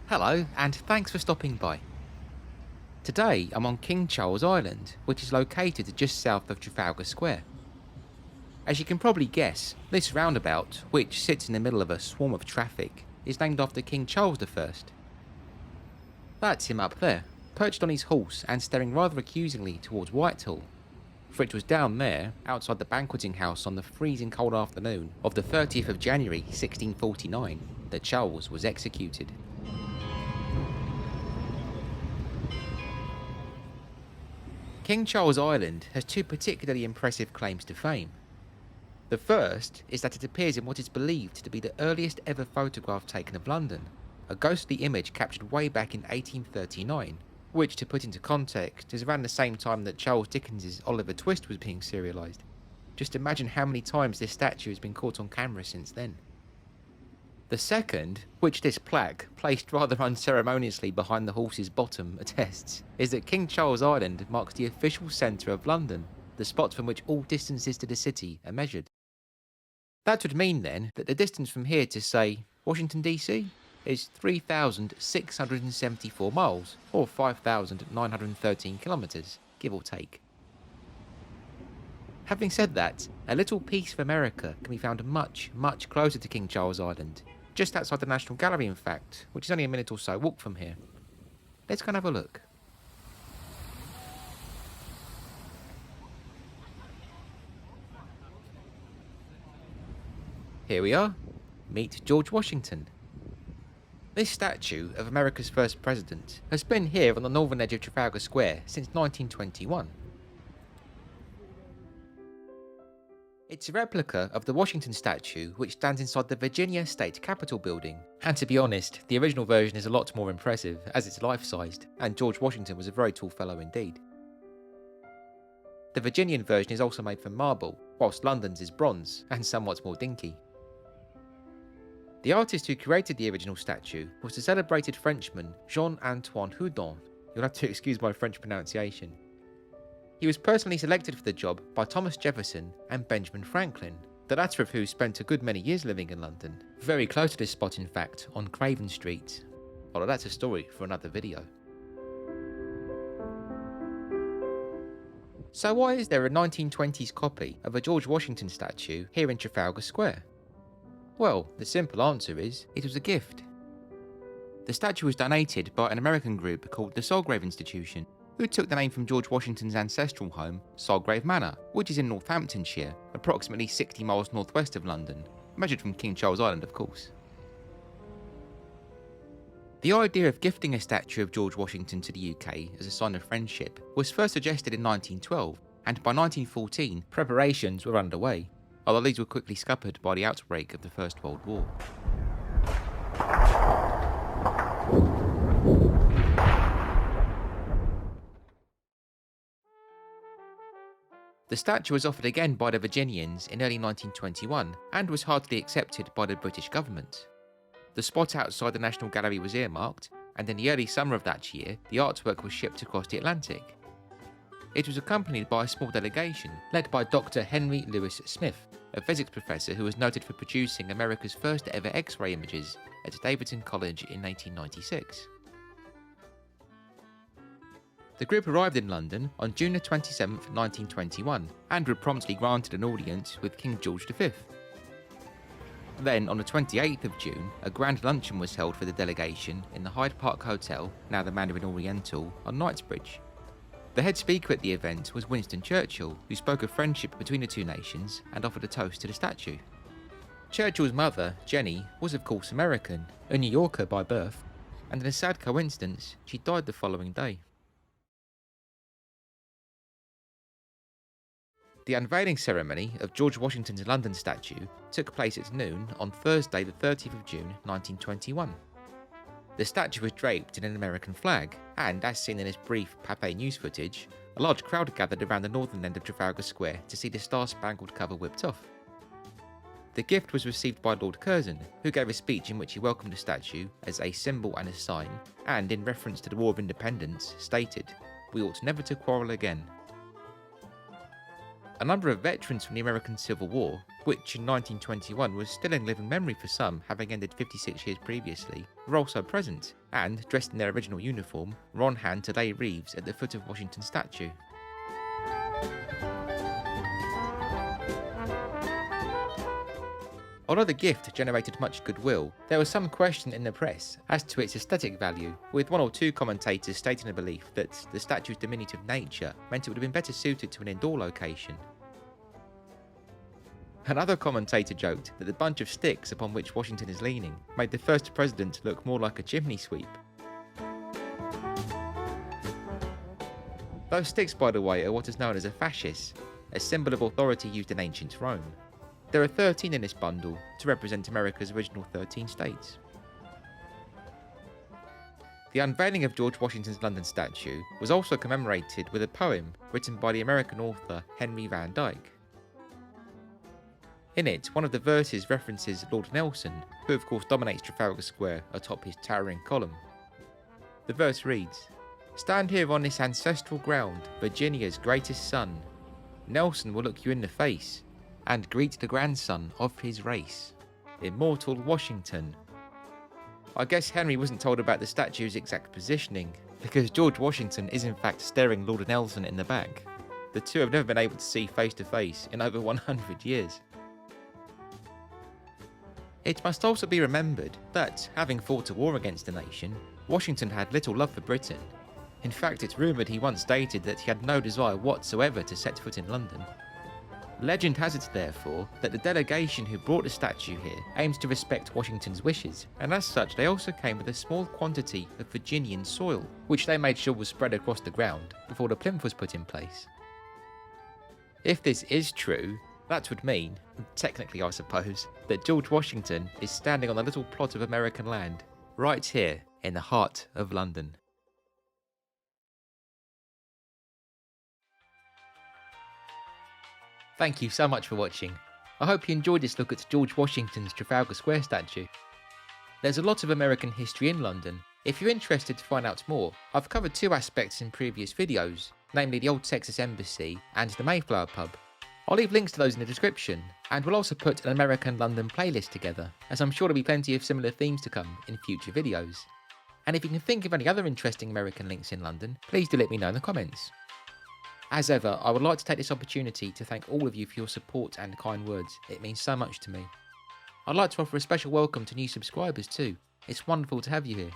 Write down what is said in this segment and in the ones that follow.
Hello, and thanks for stopping by. Today I'm on King Charles Island, which is located just south of Trafalgar Square. As you can probably guess, this roundabout, which sits in the middle of a swarm of traffic, is named after King Charles I. That's him up there, perched on his horse and staring rather accusingly towards Whitehall, for it was down there, outside the banqueting house on the freezing cold afternoon of the 30th of January 1649, that Charles was executed. King Charles Island has two particularly impressive claims to fame. The first is that it appears in what is believed to be the earliest ever photograph taken of London, a ghostly image captured way back in 1839, which, to put into context, is around the same time that Charles Dickens's Oliver Twist was being serialised. Just imagine how many times this statue has been caught on camera since then. The second, which this plaque, placed rather unceremoniously behind the horse's bottom, attests, is that King Charles Island marks the official centre of London, the spot from which all distances to the city are measured. That would mean then that the distance from here to, say, Washington DC is 3,674 miles, or 5,913 kilometres, give or take. Having said that, a little piece of America can be found much, much closer to King Charles Island, just outside the National Gallery in fact, which is only a minute or so walk from here. Let's go and have a look. Here we are. Meet George Washington. This statue of America's first president has been here on the northern edge of Trafalgar Square since 1921. It's a replica of the Washington statue which stands inside the Virginia State Capitol building, and to be honest, the original version is a lot more impressive as it's life-sized, and George Washington was a very tall fellow indeed. The Virginian version is also made from marble, whilst London's is bronze and somewhat more dinky. The artist who created the original statue was the celebrated Frenchman Jean-Antoine Houdon. You'll have to excuse my French pronunciation. He was personally selected for the job by Thomas Jefferson and Benjamin Franklin, the latter of who spent a good many years living in London, very close to this spot in fact, on Craven Street. Although that's a story for another video. So why is there a 1920s copy of a George Washington statue here in Trafalgar Square? Well, the simple answer is, it was a gift. The statue was donated by an American group called the Solgrave Institution, who took the name from George Washington's ancestral home, Solgrave Manor, which is in Northamptonshire, approximately 60 miles northwest of London, measured from King Charles Island of course. The idea of gifting a statue of George Washington to the UK as a sign of friendship was first suggested in 1912, and by 1914 preparations were underway, although these were quickly scuppered by the outbreak of the First World War. The statue was offered again by the Virginians in early 1921 and was heartily accepted by the British government. The spot outside the National Gallery was earmarked, and in the early summer of that year, the artwork was shipped across the Atlantic. It was accompanied by a small delegation led by Dr. Henry Lewis Smith, a physics professor who was noted for producing America's first ever X-ray images at Davidson College in 1896. The group arrived in London on June 27, 1921, and were promptly granted an audience with King George V. Then, on the 28th of June, a grand luncheon was held for the delegation in the Hyde Park Hotel, now the Mandarin Oriental, on Knightsbridge. The head speaker at the event was Winston Churchill, who spoke of friendship between the two nations and offered a toast to the statue. Churchill's mother, Jenny, was of course American, a New Yorker by birth, and in a sad coincidence, she died the following day. The unveiling ceremony of George Washington's London statue took place at noon on Thursday the 30th of June 1921. The statue was draped in an American flag, and as seen in this brief Pathé news footage, a large crowd gathered around the northern end of Trafalgar Square to see the star-spangled cover whipped off. The gift was received by Lord Curzon, who gave a speech in which he welcomed the statue as a symbol and a sign, and in reference to the War of Independence, stated, "We ought never to quarrel again." A number of veterans from the American Civil War, which in 1921 was still in living memory for some, having ended 56 years previously, were also present, and, dressed in their original uniform, were on hand to lay wreaths at the foot of Washington's statue. Although the gift generated much goodwill, there was some question in the press as to its aesthetic value, with one or two commentators stating a belief that the statue's diminutive nature meant it would have been better suited to an indoor location. Another commentator joked that the bunch of sticks upon which Washington is leaning made the first president look more like a chimney sweep. Those sticks, by the way, are what is known as a fascis, a symbol of authority used in ancient Rome. There are 13 in this bundle to represent America's original 13 states. The unveiling of George Washington's London statue was also commemorated with a poem written by the American author Henry Van Dyke. In it, one of the verses references Lord Nelson, who of course dominates Trafalgar Square atop his towering column. The verse reads, "Stand here on this ancestral ground, Virginia's greatest son. Nelson will look you in the face and greet the grandson of his race, immortal Washington." I guess Henry wasn't told about the statue's exact positioning, because George Washington is in fact staring Lord Nelson in the back. The two have never been able to see face to face in over 100 years. It must also be remembered that, having fought a war against the nation, Washington had little love for Britain. In fact, it's rumoured he once stated that he had no desire whatsoever to set foot in London. Legend has it, therefore, that the delegation who brought the statue here aims to respect Washington's wishes, and as such they also came with a small quantity of Virginian soil, which they made sure was spread across the ground before the plinth was put in place. If this is true, that would mean, technically I suppose, that George Washington is standing on a little plot of American land, right here in the heart of London. Thank you so much for watching. I hope you enjoyed this look at George Washington's Trafalgar Square statue. There's a lot of American history in London. If you're interested to find out more, I've covered two aspects in previous videos, namely the Old Texas Embassy and the Mayflower pub. I'll leave links to those in the description, and we'll also put an American London playlist together, as I'm sure there'll be plenty of similar themes to come in future videos. And if you can think of any other interesting American links in London, please do let me know in the comments. As ever, I would like to take this opportunity to thank all of you for your support and kind words. It means so much to me. I'd like to offer a special welcome to new subscribers too. It's wonderful to have you here.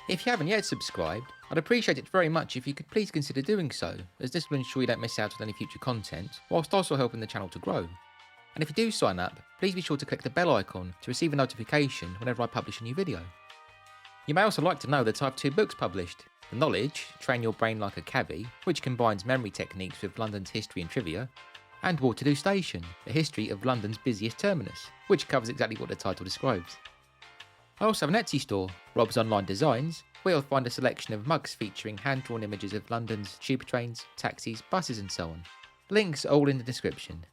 If you haven't yet subscribed, I'd appreciate it very much if you could please consider doing so, as this will ensure you don't miss out on any future content, whilst also helping the channel to grow. And if you do sign up, please be sure to click the bell icon to receive a notification whenever I publish a new video. You may also like to know that I have two books published. The Knowledge, Train Your Brain Like a Cabbie, which combines memory techniques with London's history and trivia, and Waterloo Station, a history of London's busiest terminus, which covers exactly what the title describes. I also have an Etsy store, Rob's Online Designs, where you'll find a selection of mugs featuring hand-drawn images of London's tube trains, taxis, buses and so on. Links are all in the description.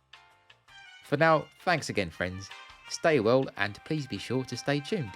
For now, thanks again friends, stay well and please be sure to stay tuned.